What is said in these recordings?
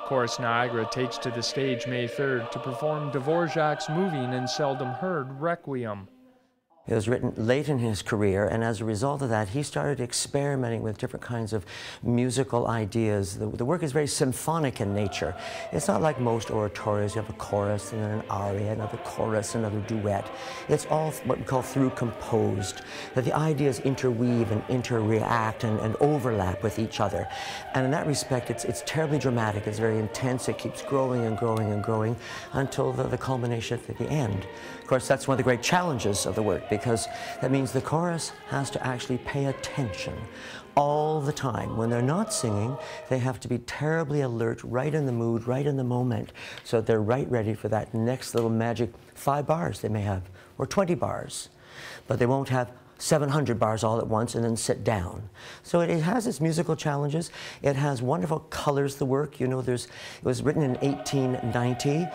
Chorus Niagara takes to the stage May 3rd to perform Dvorak's moving and seldom heard Requiem. It was written late in his career, and as a result of that, he started experimenting with different kinds of musical ideas. The work is very symphonic in nature. It's not like most oratorios. You have a chorus and then an aria, another chorus, another duet. It's all what we call through composed, that the ideas interweave and interreact and overlap with each other. And in that respect, it's terribly dramatic. It's very intense. It keeps growing and growing and growing until the culmination at the end. Of course, that's one of the great challenges of the work, because that means the chorus has to actually pay attention all the time. When they're not singing, they have to be terribly alert, right in the mood, right in the moment, so that they're right ready for that next little magic 5 bars they may have, or 20 bars. But they won't have 700 bars all at once and then sit down. So it has its musical challenges. It has wonderful colors, the work. You know, it was written in 1890.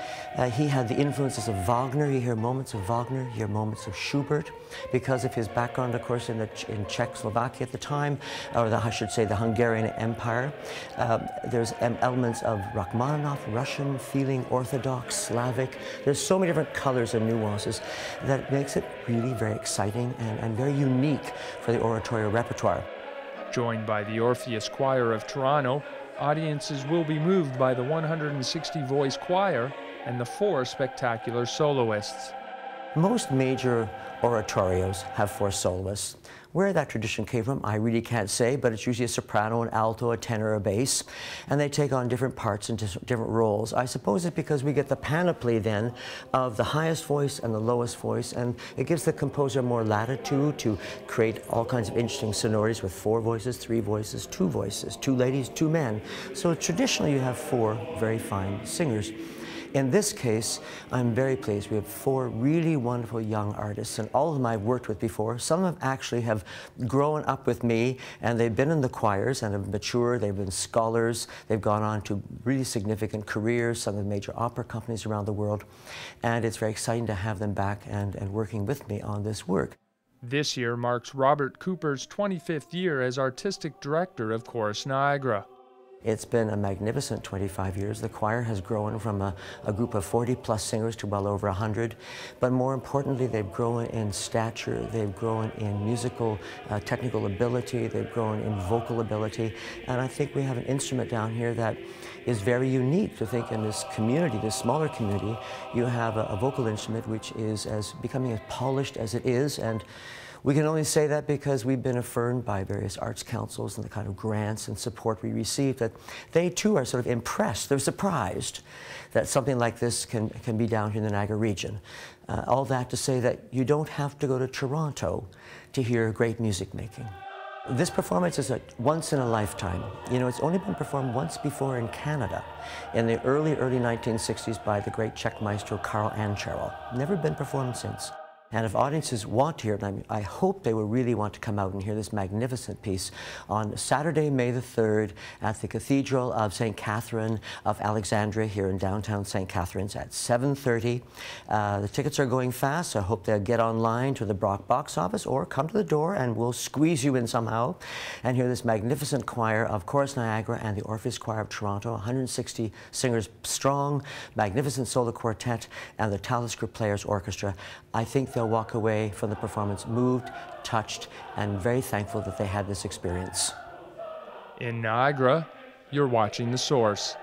He had the influences of Wagner. You hear moments of Wagner, you hear moments of Schubert, because of his background, of course, in Czechoslovakia at the time, or I should say the Hungarian Empire. There's elements of Rachmaninoff, Russian feeling, Orthodox, Slavic. There's so many different colors and nuances that makes it really very exciting and very unique for the oratorio repertoire. Joined by the Orpheus Choir of Toronto, audiences will be moved by the 160-voice choir and the 4 spectacular soloists. Most major oratorios have 4 soloists. Where that tradition came from, I really can't say, but it's usually a soprano, an alto, a tenor, a bass, and they take on different parts and different roles. I suppose it's because we get the panoply then of the highest voice and the lowest voice, and it gives the composer more latitude to create all kinds of interesting sonorities with 4 voices, 3 voices, 2 ladies, 2 men. So traditionally you have 4 very fine singers. In this case, I'm very pleased. We have 4 really wonderful young artists, and all of them I've worked with before. Some of them actually have grown up with me, and they've been in the choirs and have matured. They've been scholars. They've gone on to really significant careers, some of the major opera companies around the world. And it's very exciting to have them back and working with me on this work. This year marks Robert Cooper's 25th year as artistic director of Chorus Niagara. It's been a magnificent 25 years. The choir has grown from a group of 40-plus singers to well over 100. But more importantly, they've grown in stature, they've grown in musical technical ability, they've grown in vocal ability. And I think we have an instrument down here that is very unique to think in this community, this smaller community. You have a vocal instrument which is becoming as polished as it is. And we can only say that because we've been affirmed by various arts councils and the kind of grants and support we receive, that they too are sort of impressed. They're surprised that something like this can be down here in the Niagara region. All that to say that you don't have to go to Toronto to hear great music making. This performance is a once in a lifetime. You know, it's only been performed once before in Canada, in the early 1960s by the great Czech maestro Karl Ančerl. Never been performed since. And if audiences want to hear it, and I hope they will really want to come out and hear this magnificent piece on Saturday, May the 3rd at the Cathedral of St. Catherine of Alexandria here in downtown St. Catharines at 7:30. The tickets are going fast, so I hope they'll get online to the Brock box office or come to the door and we'll squeeze you in somehow and hear this magnificent choir of Chorus Niagara and the Orpheus Choir of Toronto, 160 singers strong, magnificent solo quartet, and the Talisker Players Orchestra. I think they'll walk away from the performance moved, touched, and very thankful that they had this experience. In Niagara, you're watching The Source.